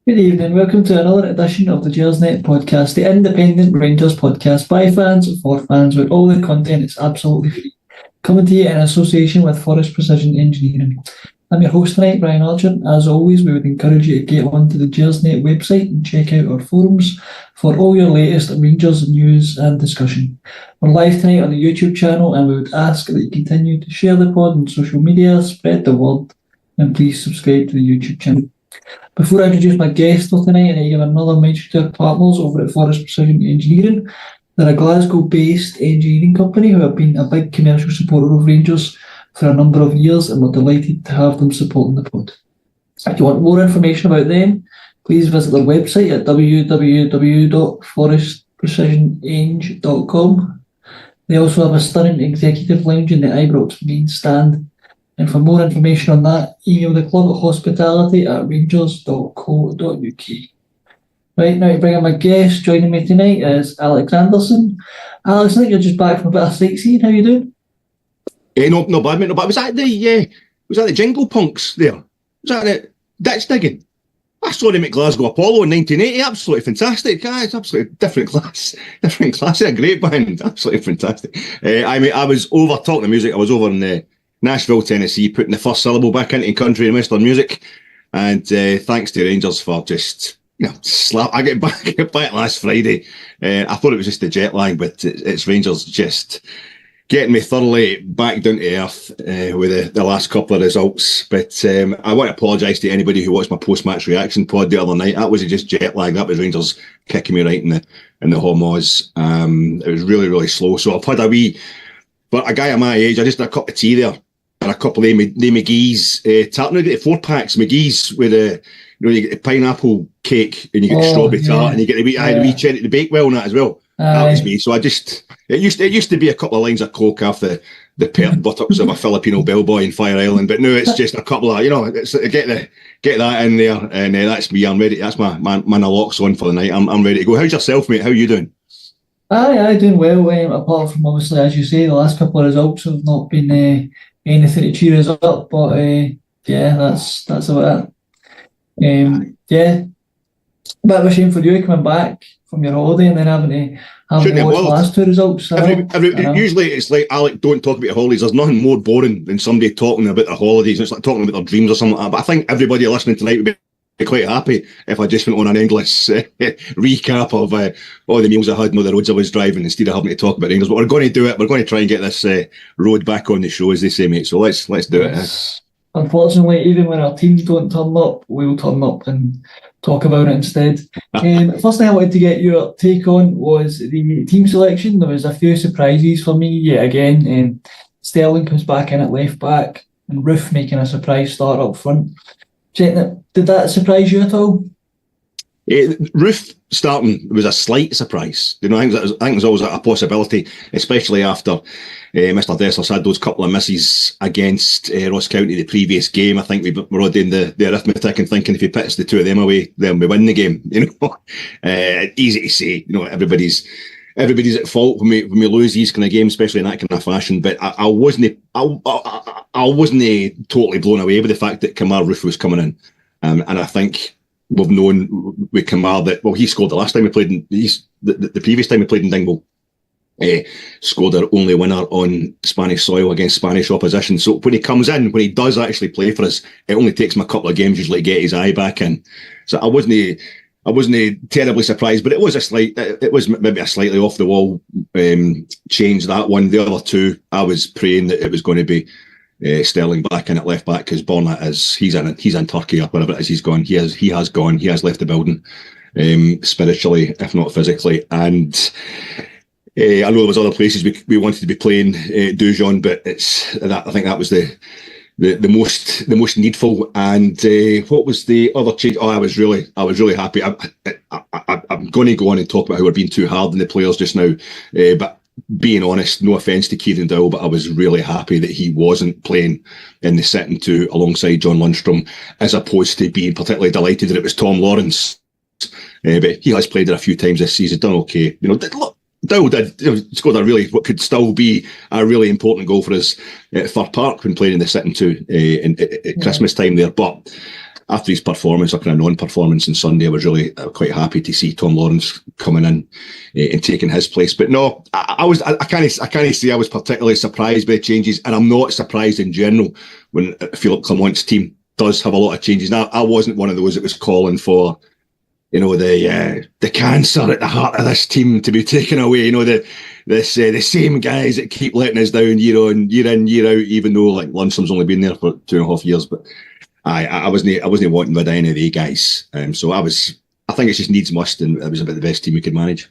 Good evening. Welcome to another edition of the Gersnet Podcast, the independent Rangers podcast by fans for fans, with all the content is absolutely free. Coming to you in association with Forrest Precision Engineering. I'm your host tonight, Brian Argent. As always, we would encourage you to get onto the Gersnet website and check out our forums for all your latest Rangers news and discussion. We're live tonight on the YouTube channel, and we would ask that you continue to share the pod on social media, spread the word, and please subscribe to the YouTube channel. Before I introduce my guest for tonight, I need to give another mention to our partners over at Forrest Precision Engineering. They're a Glasgow-based engineering company who have been a big commercial supporter of Rangers for a number of years, and we're delighted to have them supporting the pod. If you want more information about them, please visit their website at www.forestprecisioneng.com. They also have a stunning executive lounge in the Ibrox main stand. And for more information on that, email the club at hospitality@rangers.co.uk. Right, now to bring in my guest, joining me tonight is Alec Anderson. Alex, I think you're just back from a bit of sightseeing. How you doing? No bad, mate. No bad. Was that the Jingle Punks there? Was that the ditch digging? I saw them at Glasgow Apollo in 1980. Absolutely fantastic, guys. Absolutely different class. They're a great band. Absolutely fantastic. I was over talking to music. I was over in Nashville, Tennessee, putting the first syllable back into country and western music. And thanks to Rangers for just, I get back last Friday. I thought it was just the jet lag, but it's Rangers just getting me thoroughly back down to earth with the last couple of results. But I want to apologise to anybody who watched my post-match reaction pod the other night. That wasn't just jet lag. That was Rangers kicking me right in the homos. It was really, really slow. So I've had but a guy of my age, I just had a cup of tea there. And a couple of the McGee's tart. You get the 4-packs, McGee's with you get the pineapple cake and you get the strawberry tart and you get the wee cherry, the Bakewell and that as well. That was me. So it used to be a couple of lines of coke off the pert buttocks of a Filipino bellboy in Fire Island, but now it's just a couple of get that in there, and that's me. I'm ready. That's my naloxone for the night. I'm ready to go. How's yourself, mate? How are you doing? Aye, doing well. Apart from obviously, as you say, the last couple of results have not been anything to cheer us up, but that's about it. A bit of a shame for you coming back from your holiday and then having to watch the last two results. Usually it's like, Alec, don't talk about your holidays. There's nothing more boring than somebody talking about their holidays. It's like talking about their dreams or something like that. But I think everybody listening tonight would be quite happy if I just went on an endless recap of all the meals I had and all the roads I was driving instead of having to talk about Rangers. But we're going to do it. We're going to try and get this road back on the show, as they say, mate. So let's do it. Unfortunately, even when our teams don't turn up, we'll turn up and talk about it instead. First thing I wanted to get your take on was the team selection. There was a few surprises for me yet again. Sterling comes back in at left back and Roof making a surprise start up front. Did that surprise you at all? Roof starting was a slight surprise. I think it was always a possibility, especially after Mr. Dessers had those couple of misses against Ross County the previous game. I think we were all doing the arithmetic and thinking if he puts the two of them away, then we win the game. Easy to say. Everybody's at fault when we lose these kind of games, especially in that kind of fashion. But I wasn't totally blown away by the fact that Kamar Roof was coming in, and I think we've known with Kamar that he scored the last time we played in the previous time we played in Dingwall. Scored our only winner on Spanish soil against Spanish opposition. So when he comes in, when he does actually play for us, it only takes him a couple of games usually to get his eye back in. So I wasn't terribly surprised, but it was maybe a slightly off the wall change, that one. The other two, I was praying that it was going to be Sterling back in at left back, because Borna he's in Turkey or wherever it is he's gone. He has gone. He has left the building spiritually, if not physically, and. I know there was other places we wanted to be playing Dujon, but I think that was the most needful. And what was the other change? I was really happy. I'm going to go on and talk about how we're being too hard on the players just now, but being honest, no offence to Kieran Dowell, but I was really happy that he wasn't playing in the setting two alongside John Lundstrom, as opposed to being particularly delighted that it was Tom Lawrence. But he has played it a few times this season, done okay. Dowell did scored what could still be a really important goal for us at Fir Park when playing in the setting two at Christmas time there. But after his performance, or kind of non-performance on Sunday, I was really quite happy to see Tom Lawrence coming in and taking his place. But no, I can't say I was particularly surprised by the changes, and I'm not surprised in general when Philippe Clement's team does have a lot of changes. Now, I wasn't one of those that was calling for, the cancer at the heart of this team to be taken away. The same guys that keep letting us down year in, year out, even though like Lundstrom's only been there for 2.5 years. But I wasn't wanting with any of the guys. So I think it's just needs must, and it was about the best team we could manage.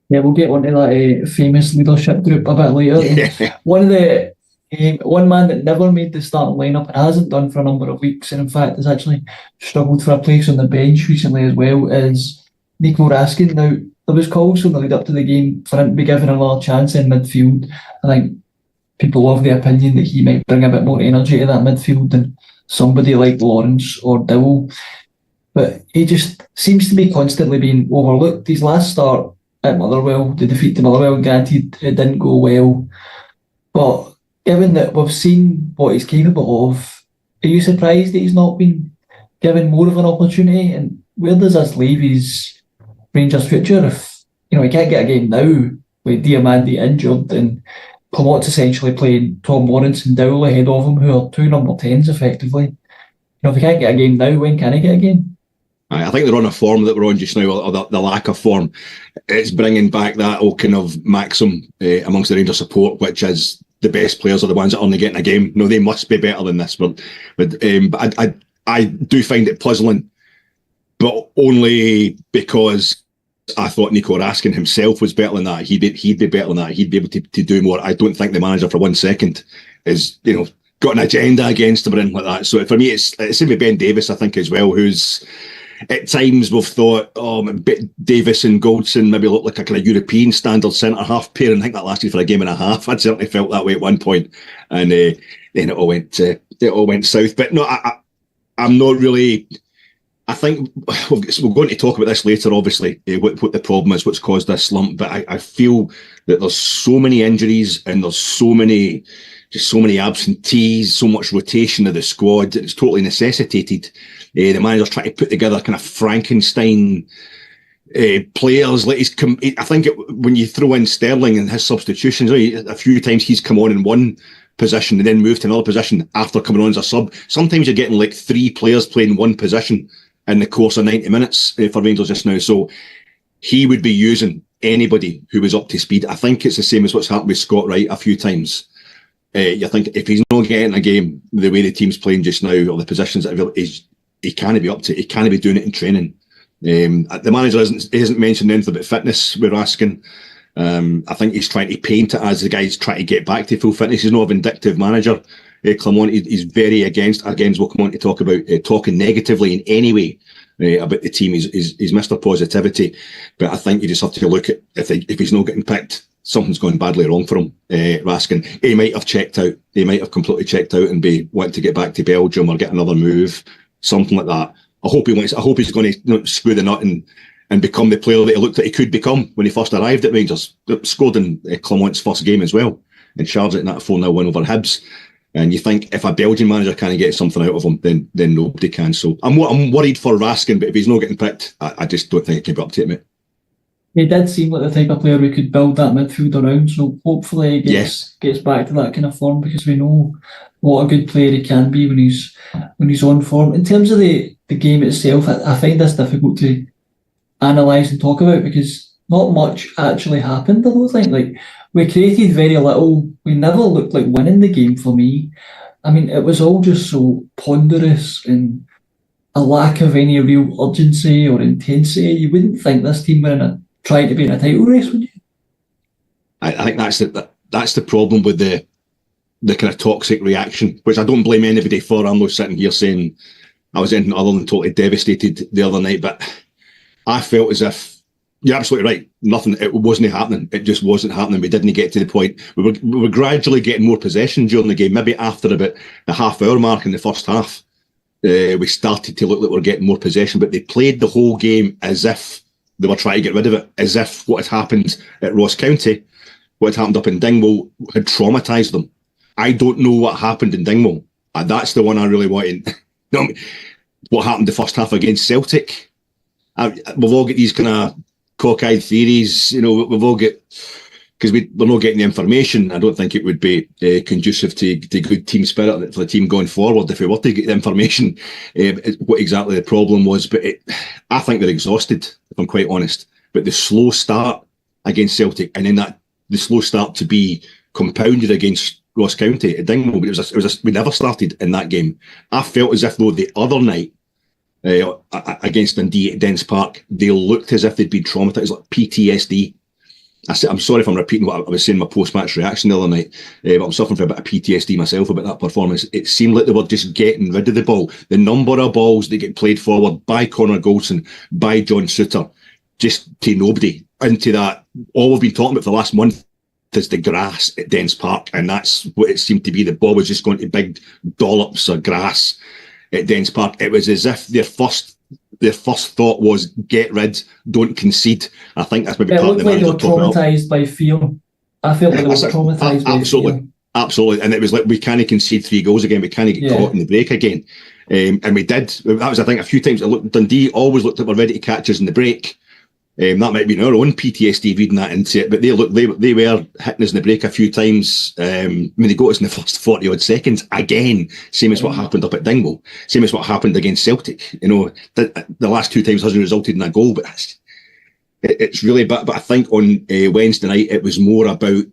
Yeah, we'll get onto that famous leadership group a bit later. Yeah. One man that never made the starting lineup and hasn't done for a number of weeks, and in fact has actually struggled for a place on the bench recently as well, is Nico Raskin. Now, there was calls from the lead up to the game for him to be given another chance in midfield. I think people have the opinion that he might bring a bit more energy to that midfield than somebody like Lawrence or Dowell. But he just seems to be constantly being overlooked. His last start at Motherwell, the defeat to Motherwell, granted it didn't go well, but given that we've seen what he's capable of, are you surprised that he's not been given more of an opportunity? And where does this leave his Rangers' future if he can't get a game now with Diamandi injured and Clement's essentially playing Tom Lawrence and Dowell ahead of him, who are two number 10s effectively? If he can't get a game now, when can he get a game? I think they're on a form that we're on just now, or the lack of form. It's bringing back that old kind of maxim amongst the Rangers support, which is the best players are the ones that aren't getting a game. No, they must be better than this. But I do find it puzzling, but only because I thought Nico Raskin himself was better than that. He'd be better than that. He'd be able to do more. I don't think the manager for 1 second is got an agenda against him or anything like that. So for me, it's same with Ben Davis, I think, as well, who's at times we've thought, Davis and Goldson maybe look like a kind of European standard centre-half pair, and I think that lasted for a game and a half. I'd certainly felt that way at one point, and then it all went south. But no, I'm not really. I think we're going to talk about this later, obviously, what the problem is, what's caused this slump. But I feel that there's so many injuries and there's so many absentees, so much rotation of the squad. It's totally necessitated. The manager's trying to put together kind of Frankenstein players. I think when you throw in Sterling and his substitutions, a few times he's come on in one position and then moved to another position after coming on as a sub. Sometimes you're getting like 3 players playing one position in the course of 90 minutes for Rangers just now. So he would be using anybody who was up to speed. I think it's the same as what's happened with Scott Wright a few times. You think if he's not getting a game the way the team's playing just now, or the positions that he can't be up to, he can't be doing it in training. The manager hasn't mentioned anything about fitness we're asking. I think he's trying to paint it as the guy's trying to get back to full fitness. He's not a vindictive manager. Clement, he's very against we'll come on to talk about talking negatively in any way about the team. He's Mr. Positivity. But I think you just have to look at if he's not getting picked, something's gone badly wrong for him. Raskin, he might have checked out. He might have completely checked out and be wanting to get back to Belgium or get another move, something like that. I hope he's going to screw the nut and become the player that he looked like he could become when he first arrived at Rangers. Scored in Clement's first game as well, and charged it in that 4-0 win over Hibs. And you think if a Belgian manager can't get something out of him, then nobody can. So I'm worried for Raskin, but if he's not getting picked, I just don't think he can be up to it, mate. He did seem like the type of player we could build that midfield around, so hopefully he gets back to that kind of form, because we know what a good player he can be when he's on form. In terms of the game itself, I find this difficult to analyse and talk about because not much actually happened, I don't think. Like, we created very little. We never looked like winning the game for me. I mean, it was all just so ponderous and a lack of any real urgency or intensity. You wouldn't think this team were trying to be in a title race, would you? I think that's the problem with the kind of toxic reaction, which I don't blame anybody for. I'm not sitting here saying I was anything other than totally devastated the other night, but I felt as if you're absolutely right. Nothing. It wasn't happening. It just wasn't happening. We didn't get to the point. We were gradually getting more possession during the game. Maybe after about the half-hour mark in the first half, we started to look like we were getting more possession. But they played the whole game as if they were trying to get rid of it, as if what had happened at Ross County, what had happened up in Dingwall, had traumatised them. I don't know what happened in Dingwall. That's the one I really want to. what happened the first half against Celtic. We've all got these kind of cockeyed theories, we've all got, because we're not getting the information. I don't think it would be conducive to good team spirit for the team going forward if we were to get the information, what exactly the problem was. But I think they're exhausted, if I'm quite honest. But the slow start against Celtic, and then the slow start to be compounded against Ross County at Dingwall, but we never started in that game. I felt as if, though, the other night against Dundee at Dens Park, they looked as if they'd been traumatised, like PTSD. I'm sorry if I'm repeating what I was saying in my post-match reaction the other night, but I'm suffering from a bit of PTSD myself about that performance. It seemed like they were just getting rid of the ball. The number of balls that get played forward by Connor Goldson, by John Souttar, just to nobody, into that. All we've been talking about for the last month is the grass at Dens Park, and that's what it seemed to be. The ball was just going to big dollops of grass at Dens Park. It was as if their first thought was get rid, don't concede. I think that's maybe part of the manager. It looked like they were traumatised by fear. I felt like they were traumatised by fear. Absolutely. And it was like, we can't concede 3 goals again. We can't get caught in the break again. And we did. That was, I think, a few times. Dundee always looked like we're ready to catch us in the break. That might be our own PTSD reading that into it, but they were hitting us in the break a few times. They got us in the first 40 odd seconds again, same as what happened up at Dingwall, same as what happened against Celtic. The last 2 times hasn't resulted in a goal, but it's really bad. But I think on Wednesday night it was more about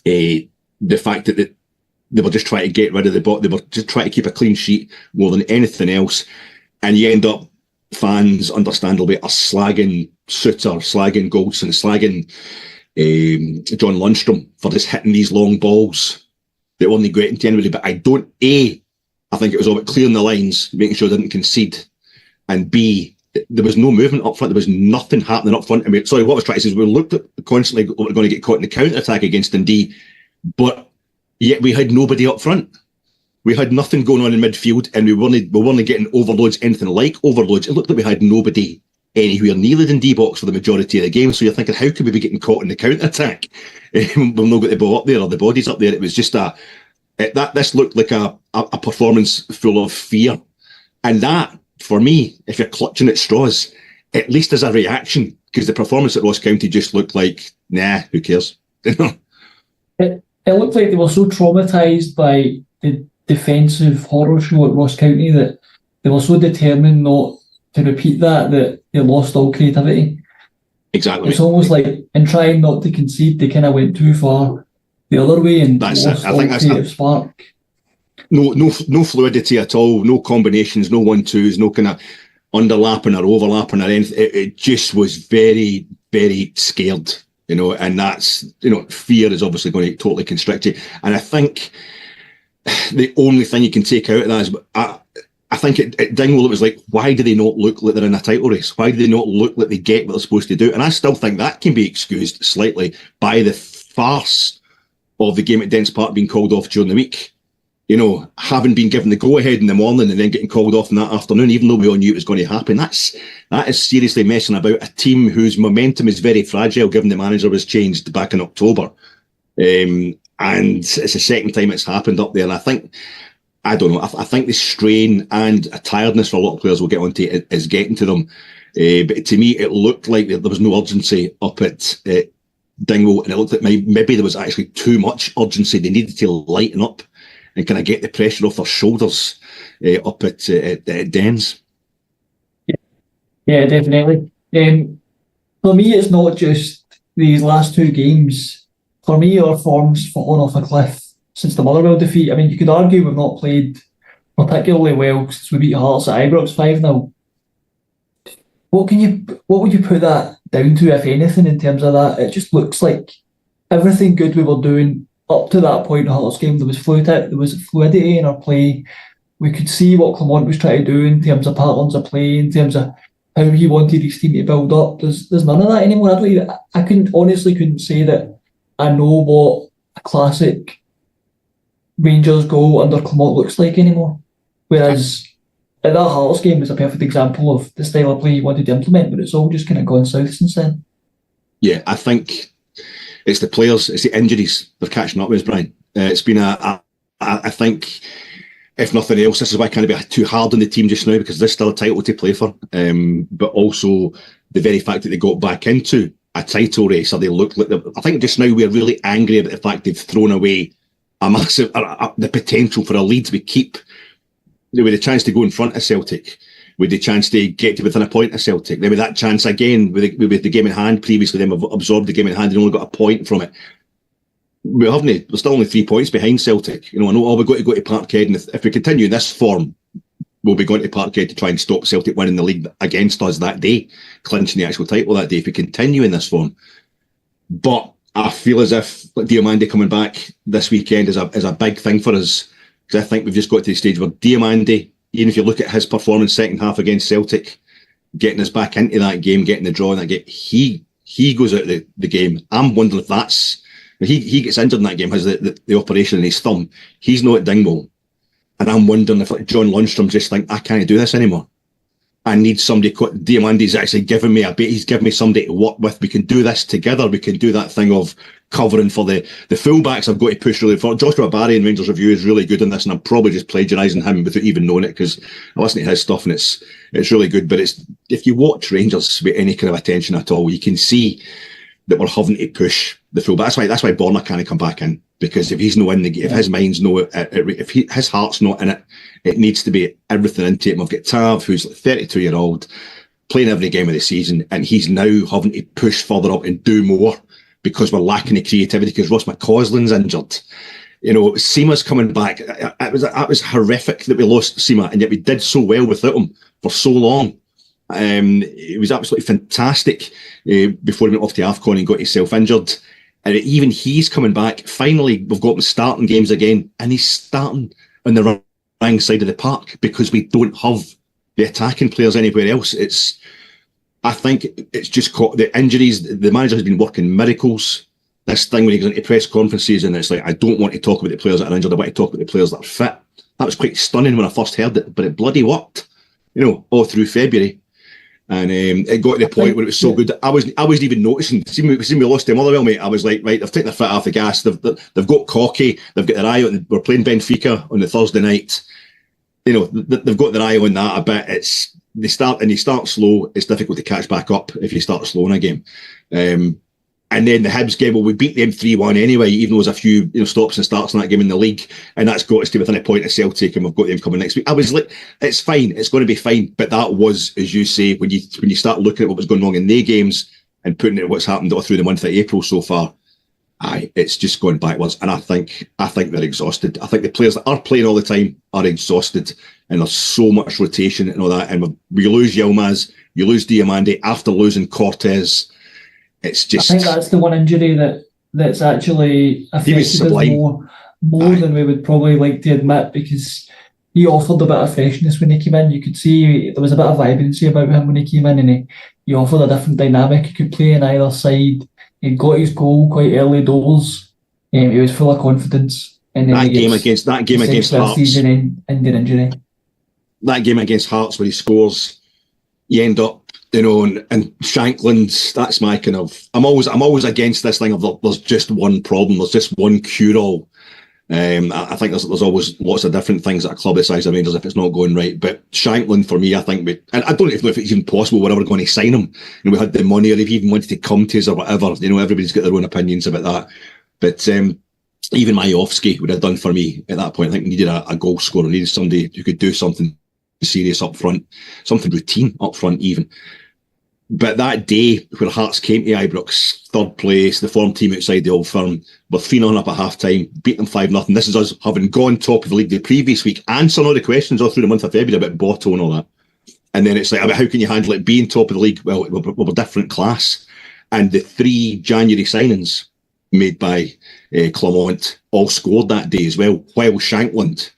the fact that they were just trying to get rid of the ball. They were just trying to keep a clean sheet more than anything else, and you end up, fans understandably are slagging Souttar, slagging Goldson, slagging John Lundstrom for just hitting these long balls that weren't great into anybody. But I think it was all about clearing the lines, making sure they didn't concede, and B, there was no movement up front. There was nothing happening up front. What I was trying to say is we looked at constantly going to get caught in the counter-attack against Dundee, but yet we had nobody up front. We had nothing going on in midfield, and we weren't getting overloads, anything like overloads. It looked like we had nobody anywhere near the Dundee box for the majority of the game. So you're thinking, how could we be getting caught in the counter-attack? We've not got the ball up there or the bodies up there. It was just this looked like a performance full of fear. And that, for me, if you're clutching at straws, at least as a reaction, because the performance at Ross County just looked like, nah, who cares? It looked like they were so traumatised by the defensive horror show at Ross County that they were so determined not to repeat that they lost all creativity. Exactly. It's almost like in trying not to concede, they kind of went too far the other way and lost all creative spark. No fluidity at all, no combinations, no 1-2s, no kind of underlapping or overlapping or anything. It just was very, very scared, and that's, fear is obviously going to totally constrict you. And I think the only thing you can take out of that is, I think at Dingwall it was like, why do they not look like they're in a title race? Why do they not look like they get what they're supposed to do? And I still think that can be excused slightly by the farce of the game at Dens Park being called off during the week. Having been given the go-ahead in the morning and then getting called off in that afternoon, even though we all knew it was going to happen. That is seriously messing about a team whose momentum is very fragile, given the manager was changed back in October. And it's the second time it's happened up there. And I think the strain and a tiredness for a lot of players we'll get onto is getting to them. But to me, it looked like there was no urgency up at Dingwall, and it looked like maybe there was actually too much urgency. They needed to lighten up and kind of get the pressure off their shoulders up at Dens. Yeah, definitely. For me, it's not just these last 2 games. For me, our form's fallen off a cliff since the Motherwell defeat. I mean, you could argue we've not played particularly well since we beat Hearts at Ibrox 5-0. What would you put that down to, if anything, in terms of that? It just looks like everything good we were doing up to that point in the Hearts game, there was fluidity in our play. We could see what Clement was trying to do in terms of patterns of play, in terms of how he wanted his team to build up. There's none of that anymore. I couldn't say that I know what a classic Rangers goal under Clement looks like anymore. Whereas at that Hearts game was a perfect example of the style of play he wanted to implement, but it's all just kind of gone south since then. Yeah, I think it's the players, it's the injuries they're catching up with, Brian. It's been I think if nothing else, this is why I can't be too hard on the team just now, because there's still a title to play for. But also the very fact that they got back into a title race, or they look like I think just now we're really angry about the fact they've thrown away a massive the potential for a lead. We keep with the chance to go in front of Celtic, with the chance to get to within a point of Celtic. Then with that chance again with the game in hand previously, them have absorbed the game in hand and only got a point from it. We're still only 3 points behind Celtic. You know, I know we've got to go to Parkhead, and if we continue in this form, we'll be going to Parkhead to try and stop Celtic winning the league against us that day, clinching the actual title that day, if we continue in this form. But I feel as if Diomande coming back this weekend is a big thing for us, because I think we've just got to the stage where Diomande, even if you look at his performance second half against Celtic, getting us back into that game, getting the draw in that game, he goes out of the game. I'm wondering if that's... He gets injured in that game, has the operation in his thumb. He's not at Dingwall. And I'm wondering if John Lundstrom just think, I can't do this anymore. I need somebody. Diamandi's actually given me he's given me somebody to work with. We can do this together. We can do that thing of covering for the fullbacks. I've got to push really for. Joshua Barry in Rangers Review is really good in this, and I'm probably just plagiarising him without even knowing it, because I listen to his stuff and it's really good. But if you watch Rangers with any kind of attention at all, you can see that we're having to push the fullback. That's why Borna can't come back in, because if he's not in the game, if his mind's no, if his heart's not in it, it needs to be everything into him. I've got Tav, who's like 32-year-old, playing every game of the season, and he's now having to push further up and do more because we're lacking the creativity because Ross McCausland's injured. You know, Seema's coming back. It was horrific that we lost Seema, and yet we did so well without him for so long. It was absolutely fantastic before he went off to AFCON and got himself injured. And even he's coming back. Finally, we've got him starting games again, and he's starting on the wrong side of the park because we don't have the attacking players anywhere else. I think it's just caught the injuries. The manager has been working miracles. This thing when he goes into press conferences and it's like, I don't want to talk about the players that are injured. I want to talk about the players that are fit. That was quite stunning when I first heard it, but it bloody worked, you know, all through February. And it got to the point where it was so good that I wasn't even noticing. See me lost to Motherwell, mate. I was like, right, they've taken their foot off the gas. They've got cocky. They've got their eye on. We're playing Benfica on the Thursday night. You know, they've got their eye on that a bit. They start slow. It's difficult to catch back up if you start slow in a game. And then the Hibs game, well, we beat them 3-1 anyway, even though there's a few stops and starts in that game in the league, and that's got us to within a point of Celtic, and we've got them coming next week. I was like, it's fine, it's going to be fine, but that was, as you say, when you start looking at what was going wrong in their games and putting it at what's happened all through the month of April so far, it's just going backwards, and I think they're exhausted. I think the players that are playing all the time are exhausted, and there's so much rotation and all that, and we lose Yilmaz, you lose Diomande after losing Cortez. It's just, I think that's the one injury that's actually affected us more than we would probably like to admit, because he offered a bit of freshness when he came in. You could see there was a bit of vibrancy about him when he came in, and he offered a different dynamic. He could play on either side. He got his goal quite early doors. He was full of confidence. And then that game against Hearts, season ended injury. That game against Hearts where he scores, you end up, you know, and Shankland's, that's my kind of, I'm always against this thing of there's just one problem, there's just one cure-all. I think there's always lots of different things at a club the size of Rangers if it's not going right. But Shankland, for me, I think and I don't even know if it's even possible we're ever going to sign him. You know, we had the money, or if he even wanted to come to us or whatever. You know, everybody's got their own opinions about that. But even Majovski would have done for me at that point. I think we needed a goal scorer, needed somebody who could do something serious up front, something routine up front even. But that day where Hearts came to Ibrox, third place, the form team outside the Old Firm, we're 3-0 up at half-time, beat them 5-0. This is us having gone top of the league the previous week, answering all the questions all through the month of February about Boto and all that. And then it's like, how can you handle it being top of the league? Well, we're a different class. And the 3 January signings made by Clermont all scored that day as well, while Shankland,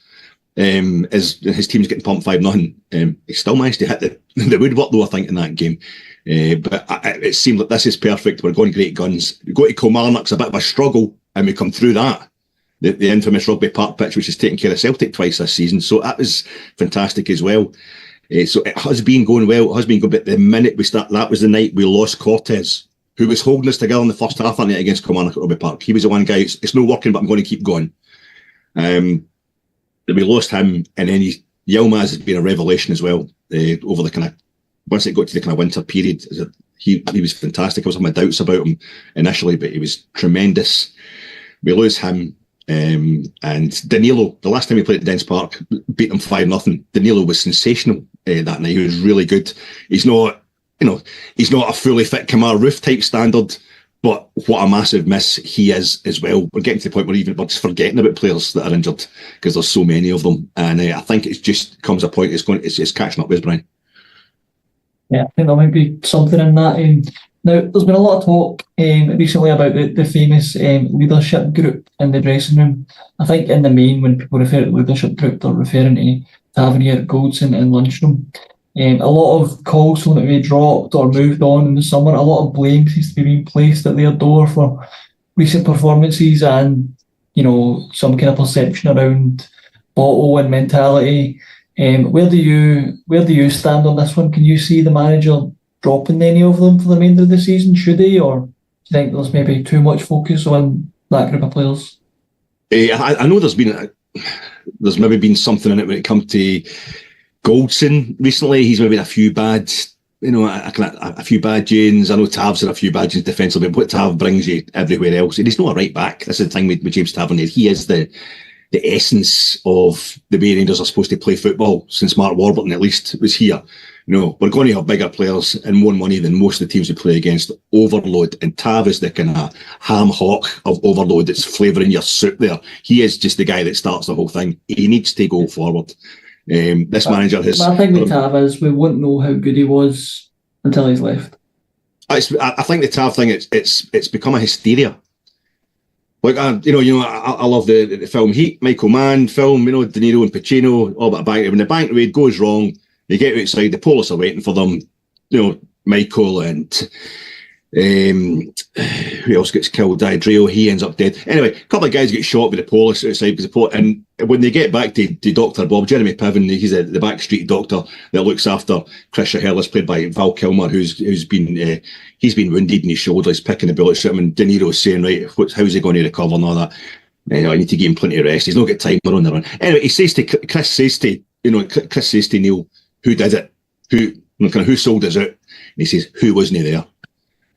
as his team's getting pumped 5-0, he still managed to hit the woodwork though, I think, in that game. But it seemed like this is perfect. We're going great guns. We go to Kilmarnock's a bit of a struggle, and we come through that. The infamous Rugby Park pitch, which has taken care of Celtic twice this season. So that was fantastic as well. So it has been going well. It has been good. But the minute we start, that was the night we lost Cortez, who was holding us together in the first half that night against Kilmarnock at Rugby Park. He was the one guy, it's not working, but I'm going to keep going. we lost him, and then Yilmaz has been a revelation as well over the kind of, once it got to the kind of winter period. He was fantastic. I was having my doubts about him initially, but he was tremendous. We lose him. And Danilo, the last time he played at Dens Park, beat them 5-0. Danilo was sensational that night. He was really good. He's not a fully fit Kamar Roof type standard, but what a massive miss he is as well. We're getting to the point where we're just forgetting about players that are injured because there's so many of them. And I think it just comes a point it's catching up with Brian. Yeah, I think there might be something in that. Now, there's been a lot of talk recently about the famous leadership group in the dressing room. I think in the main, when people refer to the leadership group, they're referring to Tavernier, Goldson and Lundstrom. A lot of calls for them to be dropped or moved on in the summer. A lot of blame seems to be being placed at their door for recent performances and, some kind of perception around bottle and mentality. Where do you stand on this one? Can you see the manager dropping any of them for the remainder of the season? Should he, or do you think there's maybe too much focus on that group of players? I know there's maybe been something in it when it comes to Goldson recently. He's maybe had a few bad, a few bad Janes. I know Tav's had a few bad Janes defensively, but what Tav brings you everywhere else, and he's not a right back. That's the thing with James Tavernier. He is the essence of the way Rangers are supposed to play football since Mark Warburton at least was here. We're going to have bigger players and more money than most of the teams we play against. Overload, and Tav is the kind of ham hock of overload that's flavouring your soup there. He is just the guy that starts the whole thing. He needs to go forward. This manager has... My thing with Tav is we won't know how good he was until he's left. I think the Tav thing, it's become a hysteria. Like, I love the film Heat, Michael Mann film, De Niro and Pacino, all about bank. When the bank raid goes wrong, they get outside, the police are waiting for them. Michael and who else gets killed? Drio, he ends up dead. Anyway, a couple of guys get shot with the police outside because and when they get back to Dr. Bob, Jeremy Piven, he's the backstreet doctor that looks after Chris Shaherlis, played by Val Kilmer, who's been he's been wounded in his shoulder, he's picking the bullets at him, and De Niro's saying, right, how's he going to recover and all that? I need to give him plenty of rest. He's not got time on the run. Anyway, Chris says to Neil, who did it? Who sold us out? And he says, who wasn't there?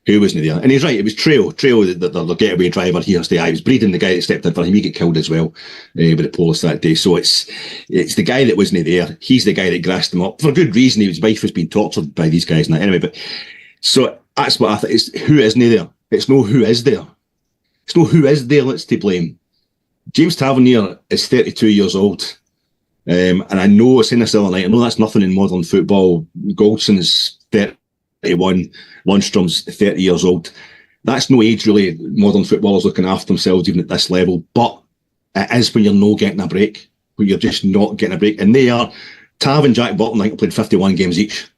Who wasn't there? And he's right, it was Treo, the getaway driver. He was breeding the guy that stepped in for him. He got killed as well with the police that day. So it's the guy that wasn't there. He's the guy that grassed him up for good reason. His wife was being tortured by these guys. Anyway, but so that's what I think. It's who isn't there. It's no who is there. It's no who is there that's to blame. James Tavernier is 32 years old. And I know, I was saying this the other night, I know that's nothing in modern football. Goldson's 31, Lundstrom's 30 years old. That's no age, really. Modern footballers looking after themselves, even at this level. But it is when you're not getting a break, when you're just not getting a break. And they are, Tav and Jack Burton, I think, played 51 games each.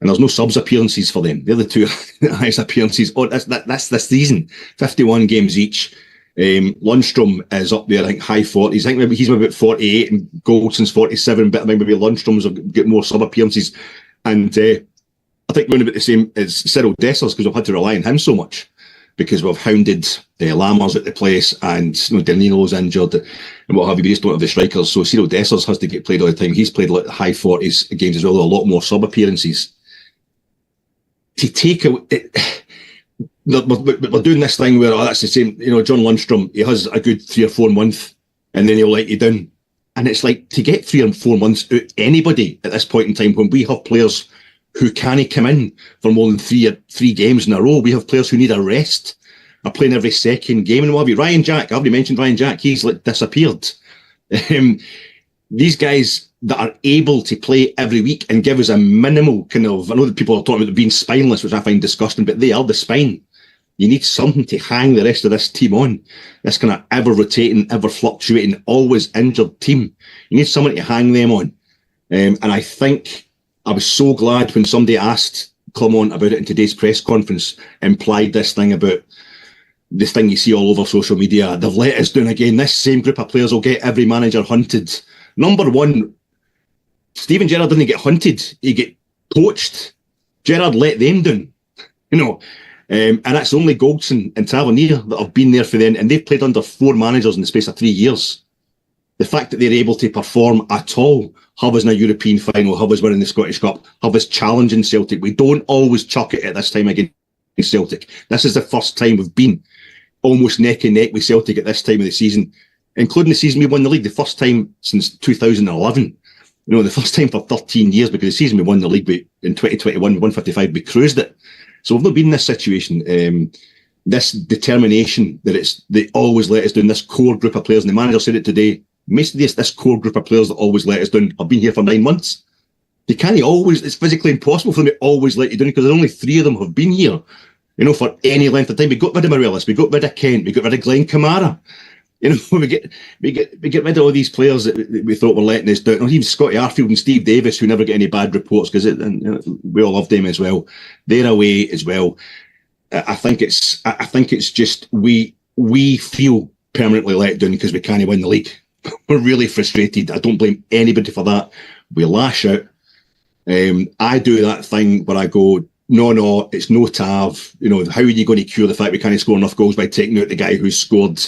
And there's no subs appearances for them. They're the two highest appearances. That's this season. 51 games each. Lundstrom is up there, I think, high 40s. I think maybe he's maybe about 48 and Goldson's 47, but I think maybe Lundstrom's have got more sub appearances. And I think we're about the same as Cyril Dessers because we've had to rely on him so much because we've hounded Lammers at the place and Danilo's injured and what have you. We just don't have the strikers. So Cyril Dessers has to get played all the time. He's played like high 40s games as well, a lot more sub appearances. To take it. We're doing this thing where that's the same, John Lundstrom, he has a good 3 or 4 months and then he'll let you down. And it's like to get 3 or 4 months out anybody at this point in time when we have players who can't come in for more than three games in a row. We have players who need a rest, are playing every second game. And what have you? Ryan Jack, I already mentioned Ryan Jack, he's like disappeared. These guys that are able to play every week and give us a minimal kind of, I know that people are talking about being spineless, which I find disgusting, but they are the spine. You need something to hang the rest of this team on. This kind of ever-rotating, ever-fluctuating, always injured team. You need someone to hang them on. And I think I was so glad when somebody asked Clement about it in today's press conference, implied this thing about this thing you see all over social media. They've let us down again. This same group of players will get every manager hunted. Number one, Steven Gerrard didn't get hunted. He get poached. Gerrard let them down. And that's only Goldson and Tavernier that have been there for them, and they've played under 4 managers in the space of 3 years. the fact that they're able to perform at all, have us in a European final, have us winning the Scottish Cup, have us challenging Celtic. We don't always chuck it at this time against Celtic. This is the first time we've been almost neck and neck with Celtic at this time of the season, including the season we won the league, the first time since 2011. The first time for 13 years, because the season we won the league in 2021, 155, we cruised it. So we've not been in this situation. This determination that they always let us down, this core group of players, and the manager said it today, most of this core group of players that always let us down have been here for 9 months. They can't always, it's physically impossible for them to always let you down, because only 3 of them have been here, for any length of time. We got rid of Morelos, we got rid of Kent, we got rid of Glenn Kamara. We get rid of all these players that we thought were letting us down. Even Scotty Arfield and Steve Davis, who never get any bad reports, because we all love them as well. They're away as well. I think it's just we feel permanently let down because we can't win the league. We're really frustrated. I don't blame anybody for that. We lash out. I do that thing where I go, no, it's no Tav. How are you going to cure the fact we can't score enough goals by taking out the guy who's scored,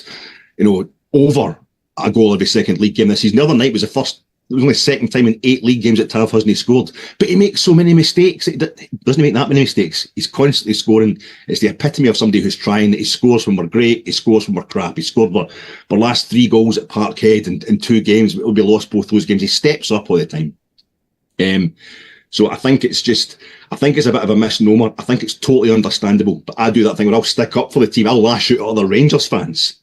over a goal every second league game this season? The other night was it was only the second time in 8 league games that Tav hasn't scored. But he makes so many mistakes. He doesn't make that many mistakes. He's constantly scoring. It's the epitome of somebody who's trying. He scores when we're great. He scores when we're crap. He scored the last 3 goals at Parkhead in 2 games. We'll be lost both those games. He steps up all the time. So I think it's a bit of a misnomer. I think it's totally understandable. But I do that thing where I'll stick up for the team. I'll lash out at other Rangers fans.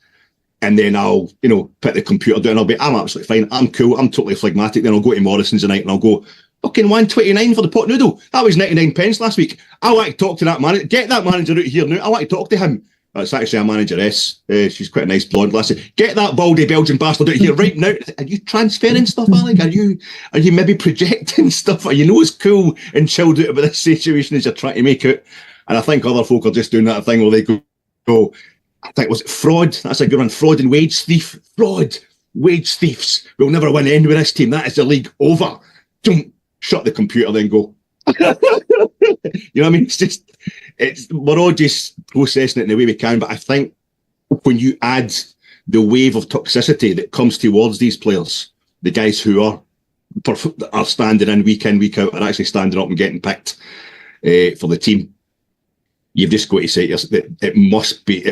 And then I'll, put the computer down. I'm absolutely fine. I'm cool. I'm totally phlegmatic. Then I'll go to Morrison's tonight and I'll go, fucking 129 for the pot noodle. That was 99 pence last week. I want to talk to that manager. Get that manager out here now. I want to talk to him. It's actually a manageress. She's quite a nice blonde lassie. Get that baldy Belgian bastard out here right now. Are you transferring stuff, Alec? Are you maybe projecting stuff? It's cool and chilled out about this situation as you're trying to make it. And I think other folk are just doing that thing where they go, I think, was it fraud? That's a good one. Fraud and wage thief. Fraud. Wage thieves. We'll never win any with this team. That is the league over. Don't shut the computer then go. You know what I mean? We're all just processing it in the way we can. But I think when you add the wave of toxicity that comes towards these players, the guys who are standing in, week out, are actually standing up and getting picked for the team, you've just got to say that it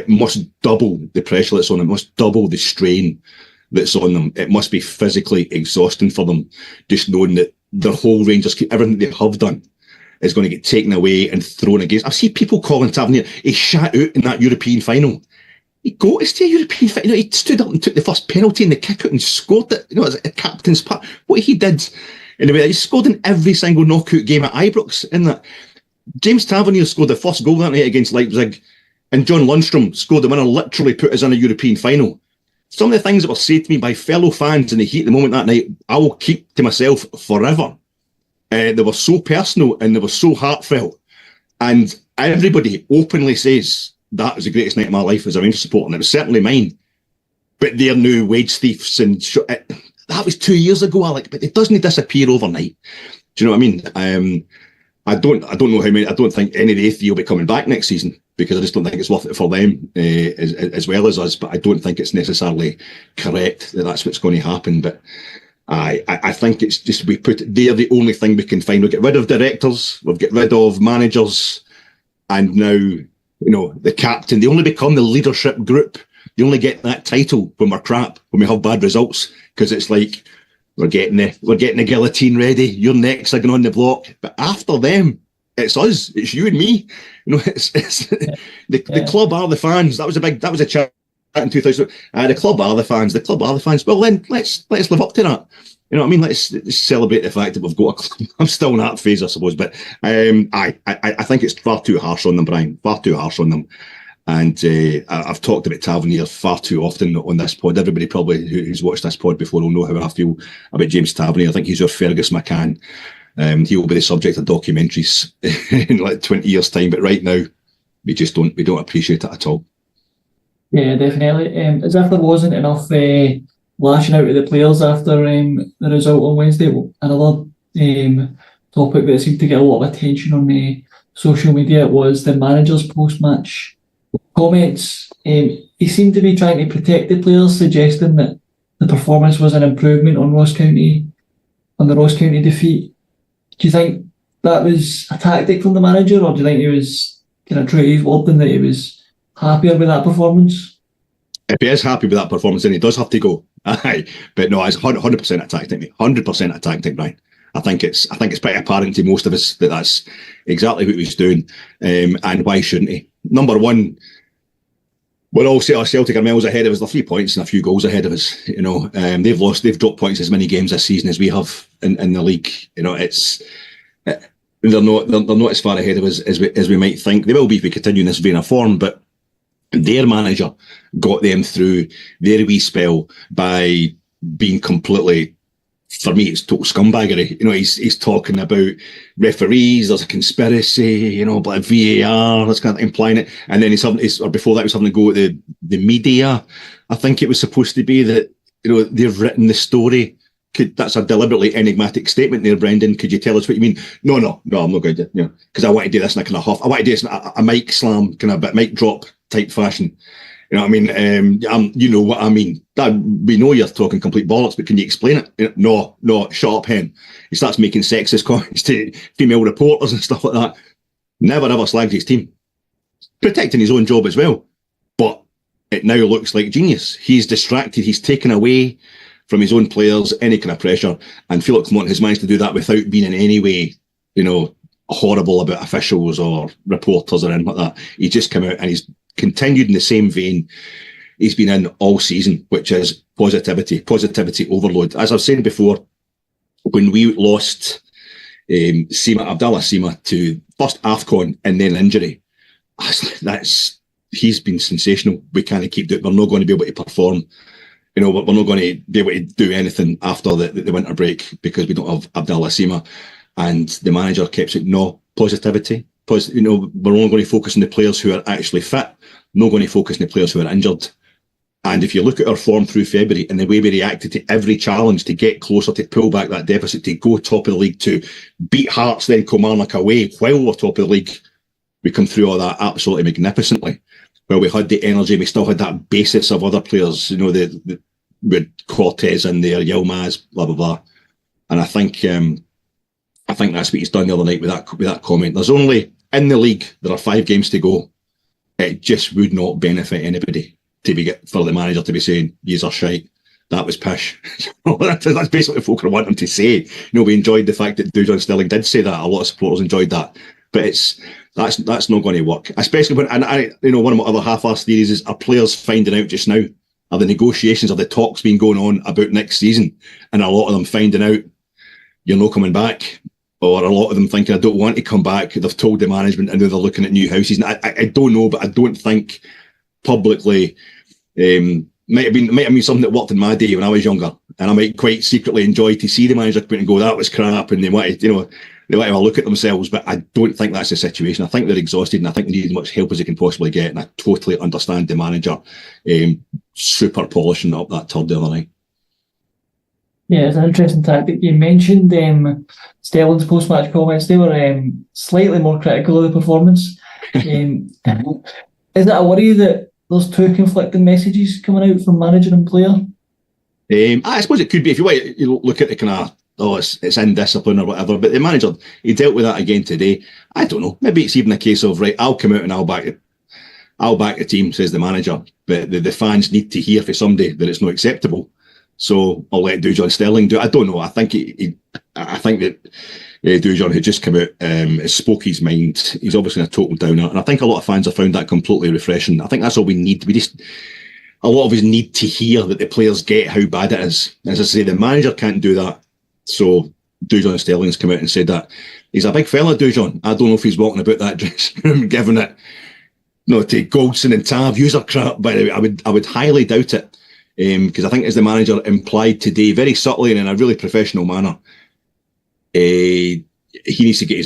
must double the pressure that's on them. It must double the strain that's on them. It must be physically exhausting for them, just knowing that their whole Rangers, everything they have done, is going to get taken away and thrown against. I see people calling Tavernier, he shat out in that European final. He got us to a European final. He stood up and took the first penalty in the kick out and scored it. As a captain's part. What he did in the way, he scored in every single knockout game at Ibrox in that. James Tavernier scored the first goal that night against Leipzig, and John Lundstrom scored the winner, literally put us in a European final. Some of the things that were said to me by fellow fans in the heat of the moment that night, I will keep to myself forever. They were so personal and they were so heartfelt. And everybody openly says, that was the greatest night of my life as a Rangers supporter, and it was certainly mine. But they're new wage thieves, and that was 2 years ago, Alec, but it doesn't disappear overnight. Do you know what I mean? I don't know how many. I don't think any of the 80 will be coming back next season, because I just don't think it's worth it for them as well as us. But I don't think it's necessarily correct that that's what's going to happen. But I think it's just they're the only thing we can find. We'll get rid of directors, we'll get rid of managers, and now the captain. They only become the leadership group. They only get that title when we're crap, when we have bad results, because it's like, we're getting the guillotine ready. You're next again on the block. But after them, it's us. It's you and me. The club are the fans. That was a chat in 2000. The club are the fans. The club are the fans. Well, then let's live up to that. You know what I mean? Let's celebrate the fact that we've got a club. I'm still in that phase, I suppose. But I think it's far too harsh on them, Brian. Far too harsh on them. And I've talked about Tavernier far too often on this pod. Everybody probably who's watched this pod before will know how I feel about James Tavernier. I think he's your Fergus McCann. He will be the subject of documentaries in like 20 years' time. But right now, we don't appreciate it at all. Yeah, definitely. As if there wasn't enough lashing out at the players after the result on Wednesday. Another topic that seemed to get a lot of attention on social media was the manager's post-match comments. He seemed to be trying to protect the players, suggesting that the performance was an improvement on the Ross County defeat. Do you think that was a tactic from the manager, or do you think he was kind of true to his word and that he was happier with that performance? If he is happy with that performance, then he does have to go. Aye, but no, it's 100% a tactic, mate. 100% a tactic, Brian. I think it's pretty apparent to most of us that that's exactly what he's doing, and why shouldn't he? Number one, we're all Celtic are miles ahead of us. They're 3 points and a few goals ahead of us. They've dropped points as many games this season as we have in the league. They're not as far ahead of us as we might think. They will be if we continue in this vein of form, but their manager got them through their wee spell by being completely, for me, it's total scumbaggery. He's talking about referees, there's a conspiracy, but VAR, that's kind of implying it. And then before that, he was having to go at the media. I think it was supposed to be that, they've written the story. That's a deliberately enigmatic statement there, Brendan. Could you tell us what you mean? No, I'm not going to, because I want to do this in a kind of huff. I want to do this in a mic slam, kind of mic drop type fashion. You know what I mean? You know what I mean. We know you're talking complete bollocks, but can you explain it? No, shut up, hen. He starts making sexist comments to female reporters and stuff like that. Never ever slagged his team. Protecting his own job as well. But it now looks like genius. He's distracted. He's taken away from his own players any kind of pressure. And Felix Mont has managed to do that without being in any way, horrible about officials or reporters or anything like that. He just come out and he's continued in the same vein he's been in all season, which is positivity overload. As I've said before, when we lost Abdallah Sima to first AFCON and then injury, he's been sensational. We can't keep doing it. We're not going to be able to perform. We're not going to be able to do anything after the winter break because we don't have Abdallah Sima. And the manager kept saying, no, positivity. We're only going to focus on the players who are actually fit, not going to focus on the players who are injured. And if you look at our form through February and the way we reacted to every challenge to get closer, to pull back that deficit, to go top of the league, to beat Hearts, then Kilmarnock away while we're top of the league, we come through all that absolutely magnificently. Well, we had the energy, we still had that basis of other players, with Cortez in there, Yilmaz, blah, blah, blah. And I think that's what he's done the other night with that comment. There's only, in the league, there are 5 games to go. It just would not benefit anybody for the manager to be saying, "Yous are shite." That was pish. That's basically what folk want him to say. We enjoyed the fact that Dujon Sterling did say that. A lot of supporters enjoyed that. But that's not going to work. Especially when, one of my other half-assed theories is, are players finding out just now? Are the negotiations, are the talks been going on about next season? And a lot of them finding out you're not coming back. Or a lot of them thinking, I don't want to come back. They've told the management and now they're looking at new houses. And I don't know, but I don't think publicly, might have been something that worked in my day when I was younger. And I might quite secretly enjoy to see the manager come in and go, that was crap. And they want to, they want to have a look at themselves. But I don't think that's the situation. I think they're exhausted and I think they need as much help as they can possibly get. And I totally understand the manager super polishing up that turd the other night. Yeah, it's an interesting tactic. You mentioned Sterling's post-match comments. They were slightly more critical of the performance. Is it a worry that there's 2 conflicting messages coming out from manager and player? I suppose it could be. If you look at the kind of, it's indiscipline or whatever, but the manager, he dealt with that again today. I don't know. Maybe it's even a case of, right, I'll come out and I'll back the team, says the manager, but the fans need to hear from somebody that it's not acceptable. So I'll let Dujon Sterling do it. I don't know. I think that Dujon had just come out, spoke his mind. He's obviously a total downer, and I think a lot of fans have found that completely refreshing. I think that's all we need. A lot of us need to hear that the players get how bad it is. As I say, the manager can't do that. So Dujon Sterling's come out and said that. He's a big fella, Dujon. I don't know if he's walking about that dressing room, giving it to Goldson and Tav. User crap, by the way. I would highly doubt it. Because I think, as the manager implied today, very subtly and in a really professional manner, he needs to get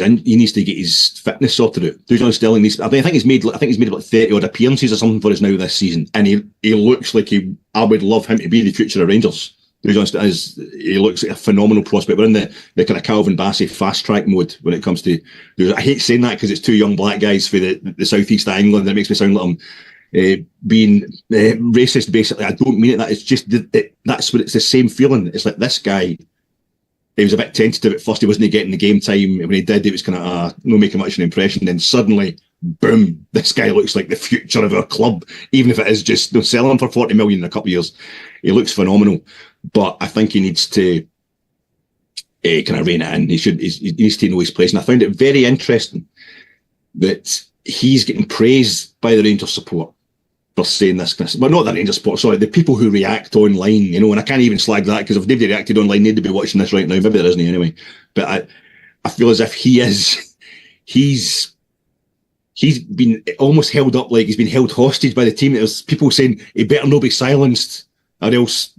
his fitness sorted out. Dujon Sterling needs. I think he's made about 30 odd appearances or something for us now this season, and he looks like I would love him to be the future of Rangers. He looks like a phenomenal prospect. We're in the kind of Calvin Bassey fast track mode when it comes to. I hate saying that because it's 2 young black guys for the southeast of England. That makes me sound like I'm being racist, basically. I don't mean it. That it's just that's what it's the same feeling. It's like this guy. He was a bit tentative at first. He wasn't getting the game time. When he did, it was kind of not making much of an impression. Then suddenly, boom! This guy looks like the future of our club. Even if it is just selling him for 40 million in a couple of years, he looks phenomenal. But I think he needs to kind of rein it in. He needs to know his place. And I found it very interesting that he's getting praised by the Rangers support for saying this. But not the Rangers support, sorry, the people who react online, and I can't even slag that, because if nobody reacted online, they'd be watching this right now. Maybe there isn't anyway. But I feel as if he's been almost held up, like he's been held hostage by the team. There's people saying he better not be silenced, or else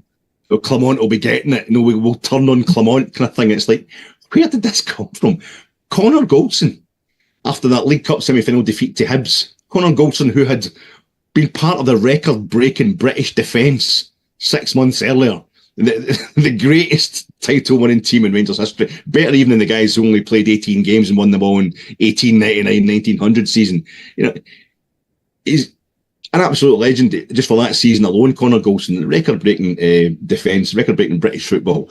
Clement will be getting it. We'll turn on Clement, kind of thing. It's like, where did this come from? Connor Goldson, after that League Cup semi-final defeat to Hibs, Connor Goldson, who had been part of the record-breaking British defence 6 months earlier, the greatest title-winning team in Rangers history, better even than the guys who only played 18 games and won them all in 1899-1900 season. He's an absolute legend just for that season alone. Connor Goldson, record-breaking defence, record-breaking British football,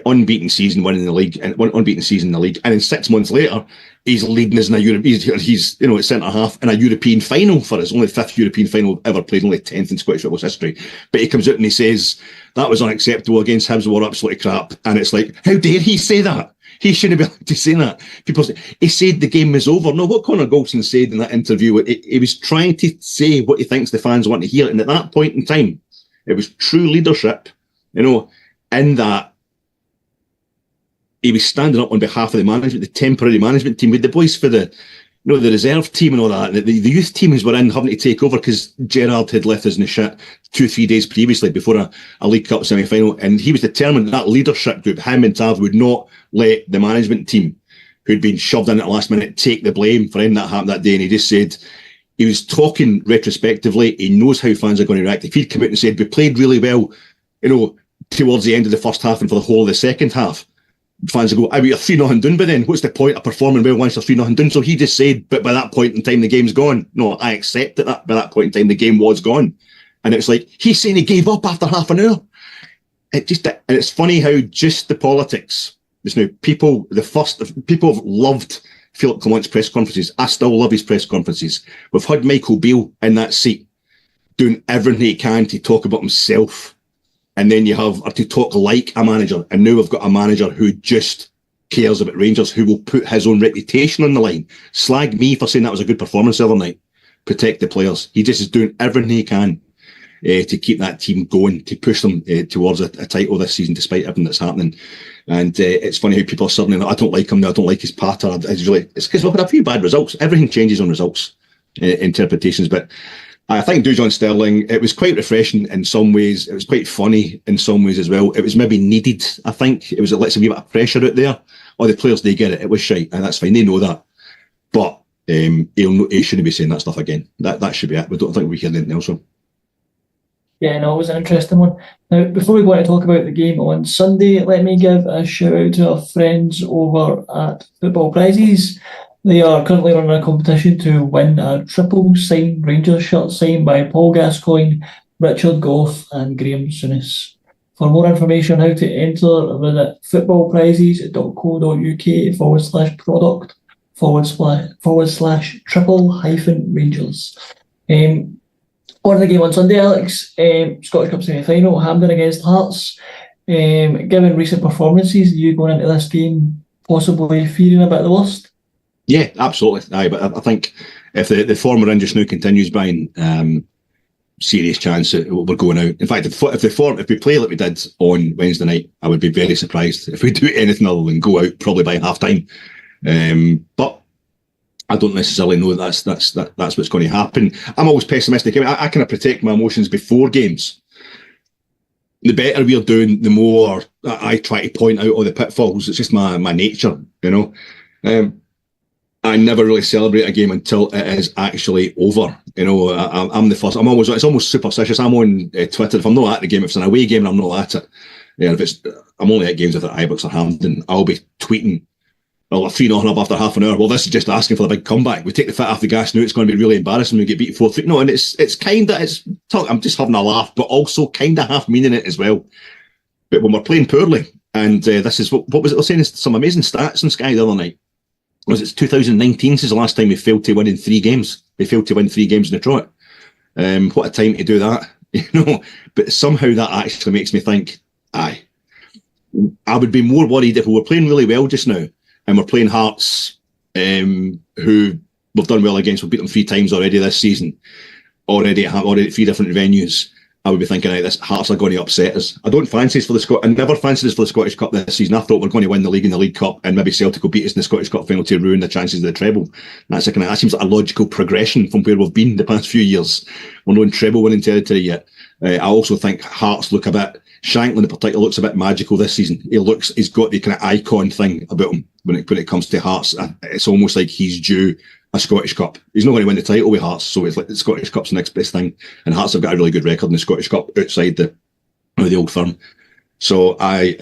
unbeaten season winning the league, and unbeaten season in the league, and then 6 months later, he's leading us in a Europe. He's at centre half in a European final for us, only the 5th European final ever played, only 10th in Scottish football's history. But he comes out and he says that was unacceptable against Hibs, were absolutely crap, and it's like, how dare he say that? He shouldn't be able to say that. People say, he said the game was over. No, what Connor Goldson said in that interview, he was trying to say what he thinks the fans want to hear. And at that point in time, it was true leadership, in that he was standing up on behalf of the management, the temporary management team, with the boys for the reserve team and all that. The youth teams were in having to take over because Gerrard had left us in the shit 2-3 days previously before a League Cup semi-final. And he was determined that leadership group, him and Tav, would not let the management team, who'd been shoved in at the last minute, take the blame for anything that happened that day. And he just said, he was talking retrospectively, he knows how fans are going to react. If he'd come out and said, we played really well, towards the end of the first half and for the whole of the second half, fans will go, you're 3-0 done by then. What's the point of performing well once you're 3-0 done? So he just said, but by that point in time, the game's gone. No, I accept that by that point in time, the game was gone. And it's like, he's saying he gave up after half an hour. And it's funny how just the politics, people have loved Philip Clement's press conferences. I still love his press conferences. We've had Michael Beale in that seat doing everything he can to talk about himself. And then you have to talk like a manager. And now we've got a manager who just cares about Rangers, who will put his own reputation on the line. Slag me for saying that was a good performance the other night. Protect the players. He just is doing everything he can to keep that team going, to push them towards a title this season, despite everything that's happening. And it's funny how people are suddenly, I don't like him now, I don't like his patter. It's because we've had a few bad results. Everything changes on results, interpretations. But I think Dujon Sterling, it was quite refreshing in some ways. It was quite funny in some ways as well. It was maybe needed, I think. It was a little bit of pressure out there. The players, they get it. It was shite, and that's fine. They know that. But he shouldn't be saying that stuff again. That should be it. We don't think we hear anything else from. Yeah, no, it was an interesting one. Now, before we go on to talk about the game on Sunday, let me give a shout out to our friends over at Football Prizes. They are currently running a competition to win a triple signed Rangers shirt signed by Paul Gascoigne, Richard Gough and Graham Souness. For more information on how to enter, visit footballprizes.co.uk/product// triple-Rangers. On the game on Sunday, Alex, Scottish Cup semi-final, Hampden against Hearts. Given recent performances, are you going into this game possibly fearing a bit of the worst? Yeah, absolutely. Aye, but I think if the form we're in just now continues, Brian, serious chance that we're going out. In fact, if we play like we did on Wednesday night, I would be very surprised if we do anything other than go out probably by half time. But I don't necessarily know that's what's going to happen. I'm always pessimistic. I kind of protect my emotions before games. The better we're doing, the more I try to point out all the pitfalls. It's just my nature, I never really celebrate a game until it is actually over. I'm the first. It's almost superstitious. I'm on Twitter. If I'm not at the game, if it's an away game and I'm not at it, I'm only at games if it's Ibrox or Hampden, I'll be tweeting well, a 3-0 up after half an hour. Well, this is just asking for the big comeback. We take the foot off the gas now. It's going to be really embarrassing when we get beat 4-3. No, and it's kind of, I'm just having a laugh, but also kind of half meaning it as well. But when we're playing poorly, and this is, what was it? I was saying some amazing stats on Sky the other night. Was it's 2019 since the last time we failed to win in 3 games. We failed to win 3 games in a trot. What a time to do that, But somehow that actually makes me think, I would be more worried if we were playing really well just now, and we're playing Hearts, who we've done well against. We've beat them 3 times already this season, already at 3 different venues. I would be thinking, this Hearts are going to upset us. I don't fancy us for the I never fancied us for the Scottish Cup this season. I thought we're going to win the league and the League Cup, and maybe Celtic will beat us in the Scottish Cup final to ruin the chances of the treble. That seems like a logical progression from where we've been the past few years. We're not in treble winning territory yet. I also think Hearts look a bit. Shanklin in particular looks a bit magical this season. He's got the kind of icon thing about him when it comes to Hearts. It's almost like he's due a Scottish Cup. He's not going to win the title with Hearts, so it's like the Scottish Cup's the next best thing. And Hearts have got a really good record in the Scottish Cup outside the Old Firm. So I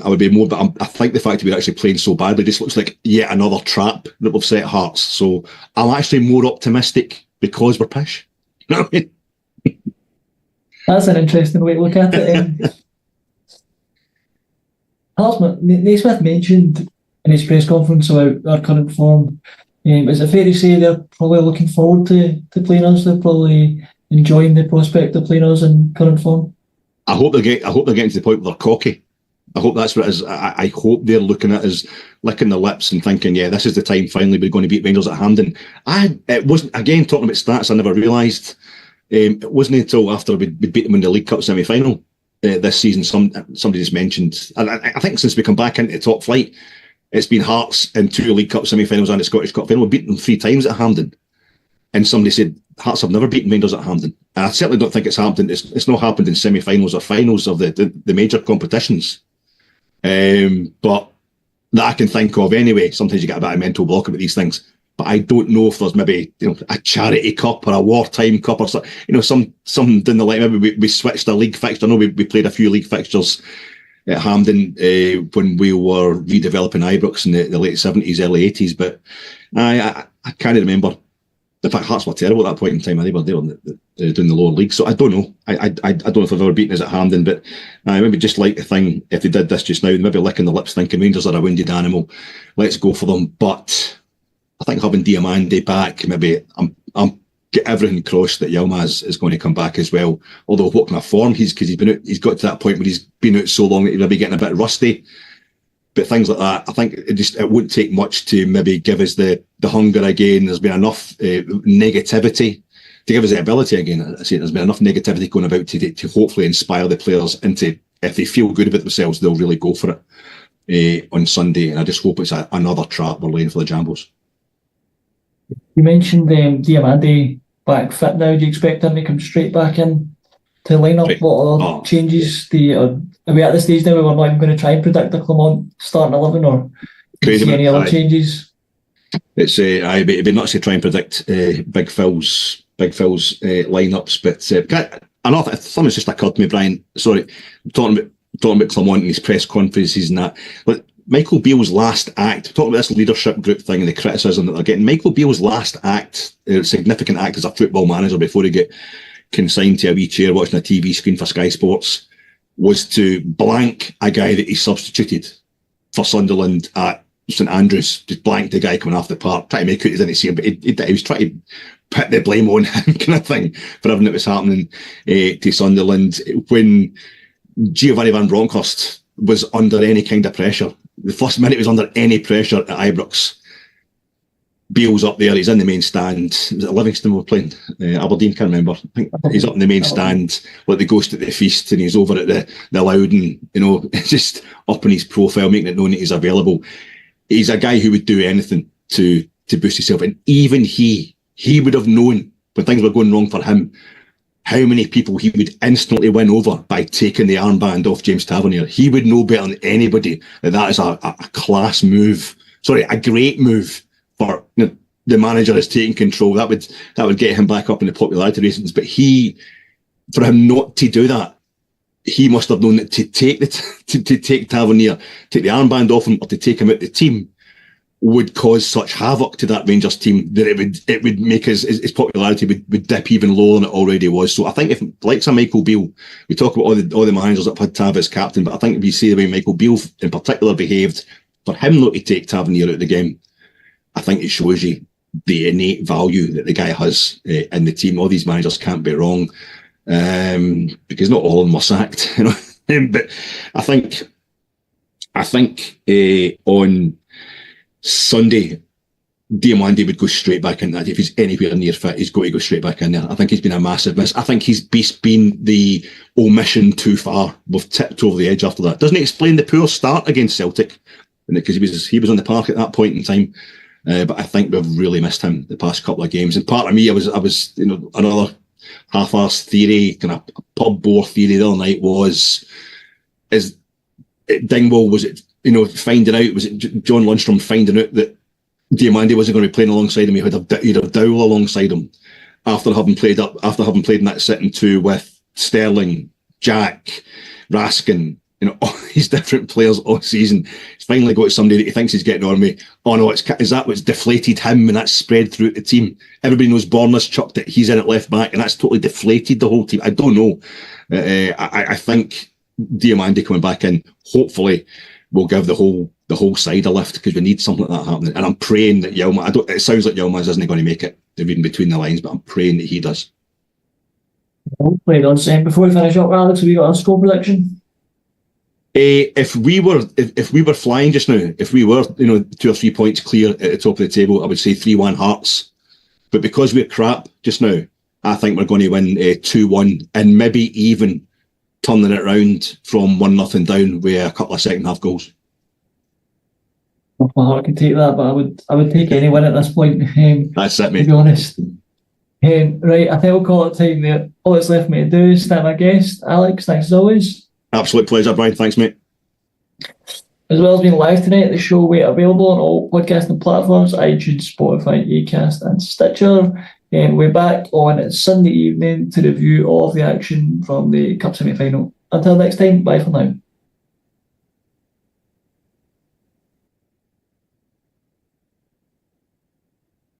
would be more, but I think the fact that we're actually playing so badly just looks like yet another trap that we've set Hearts. So I'm actually more optimistic because we're pish. You know what I mean? That's an interesting way to look at it. Naismith mentioned in his press conference about our current form. Is it fair to say they're probably looking forward to playing us? They're probably enjoying the prospect of playing us in current form? I hope they're getting to the point where they're cocky. I hope that's what it is. I hope they're looking at us, licking their lips and thinking, yeah, this is the time finally we're going to beat Rangers at Hampden. It wasn't, again, talking about stats, I never realised. It wasn't until after we beat them in the League Cup semi-final this season, somebody just mentioned, and I think since we come back into the top flight, it's been Hearts in 2 League Cup semi-finals and a Scottish Cup final. We've beaten them 3 times at Hampden. And somebody said, Hearts have never beaten Rangers at Hampden. And I certainly don't think it's happened. It's not happened in semi-finals or finals of the major competitions. But that I can think of anyway. Sometimes you get a bit of mental block about these things. But I don't know if there's maybe a charity cup or a wartime cup or something. Some down the line. Maybe we switched a league fixture. I know we played a few league fixtures at Hampden when we were redeveloping Ibrox in the late 70s, early 80s. But I can't remember. In fact, Hearts were terrible at that point in time. They were doing the lower league. So I don't know. I don't know if I've ever beaten us at Hampden, but I maybe just like the thing, if they did this just now, maybe licking the lips thinking Rangers are a wounded animal. Let's go for them. But I think having Diamande back, maybe I'm get everything crossed that Yilmaz is going to come back as well. Although what kind of form he's been out, he's got to that point where he's been out so long that he'll be getting a bit rusty. But things like that, I think it won't take much to maybe give us the hunger again. There's been enough negativity to give us the ability again. I say there's been enough negativity going about to hopefully inspire the players into, if they feel good about themselves, they'll really go for it on Sunday. And I just hope it's another trap we're laying for the Jambos. You mentioned Diamande back fit now. Do you expect him to come straight back in to the lineup? Right. What are changes? Are we at the stage now where we're not even going to try and predict the Clement starting 11, or do you see any other changes? It's it'd be nuts to try and predict Big Phil's lineups, but something's just occurred to me, Brian. Sorry, talking about Clement and his press conferences and that. But Michael Beale's last act, talking about this leadership group thing and the criticism that they're getting, Michael Beale's last act, significant act as a football manager before he got consigned to a wee chair watching a TV screen for Sky Sports, was to blank a guy that he substituted for Sunderland at St Andrews. Just blanked the guy coming off the park, trying to make it, he didn't see him, but he was trying to put the blame on him, kind of thing, for everything that was happening to Sunderland. When Giovanni van Bronckhorst was under any kind of pressure, the first minute he was under any pressure at Ibrox, Beale's up there, he's in the main stand. Was it Livingston we're playing? Aberdeen, can't remember. I think he's up in the main stand like the ghost at the feast, and he's over at the Loudon, just up in his profile, making it known that he's available. He's a guy who would do anything to boost himself. And even he would have known when things were going wrong for him, how many people he would instantly win over by taking the armband off James Tavernier. He would know better than anybody that is a class move. Sorry, a great move for the manager is taking control. That would get him back up in the popularity ratings. But for him not to do that, he must have known that to take Tavernier, take the armband off him, or to take him out the team, would cause such havoc to that Rangers team that it would make his popularity would dip even lower than it already was. So I think if, like some Michael Beale, we talk about all the managers that have had Tav as captain, but I think if you see the way Michael Beale in particular behaved, for him not to take Tavernier out of the game, I think it shows you the innate value that the guy has in the team. All these managers can't be wrong, because not all of them were sacked, you know. But I think on Sunday, Diamandi would go straight back in that. If he's anywhere near fit, he's got to go straight back in there. I think he's been a massive miss. I think he's been the omission too far. We've tipped over the edge after that. Doesn't explain the poor start against Celtic, because he was on the park at that point in time. But I think we've really missed him the past couple of games. And part of me, I was another half-arsed theory, kind of pub bore theory the other night is Dingwall, was it, finding out, was it John Lundstrom finding out that Diamandi wasn't going to be playing alongside him? He'd have Dowell alongside him after having played in that sitting two with Sterling, Jack, Raskin, all these different players all season. He's finally got somebody that he thinks he's getting on me. Oh no, is that what's deflated him, and that's spread through the team? Everybody knows Bournemouth chucked it. He's in at left back, and that's totally deflated the whole team. I don't know. I think Diamandi coming back in, hopefully, will give the whole side a lift, because we need something like that happening. And I'm praying that Yilmaz, it sounds like Yilmaz isn't going to make it, reading between the lines, but I'm praying that he does. Hopefully he does. Before we finish up, Alex, have you got a score prediction? If we were flying just now, if we were 2 or 3 points clear at the top of the table, I would say 3-1 Hearts. But because we're crap just now, I think we're going to win 2-1, and maybe even turning it around from 1-0 down with a couple of second half goals. My heart can take that, but I would take any win at this point. That's it, mate. To be honest. Right, I think we'll call it time there. All that's left me to do is thank my guest, Alex. Thanks as always. Absolute pleasure, Brian. Thanks, mate. As well as being live tonight, the show will be available on all podcasting platforms: iTunes, Spotify, Acast, and Stitcher. And we're back on Sunday evening to review all of the action from the Cup semi-final. Until next time, bye for now.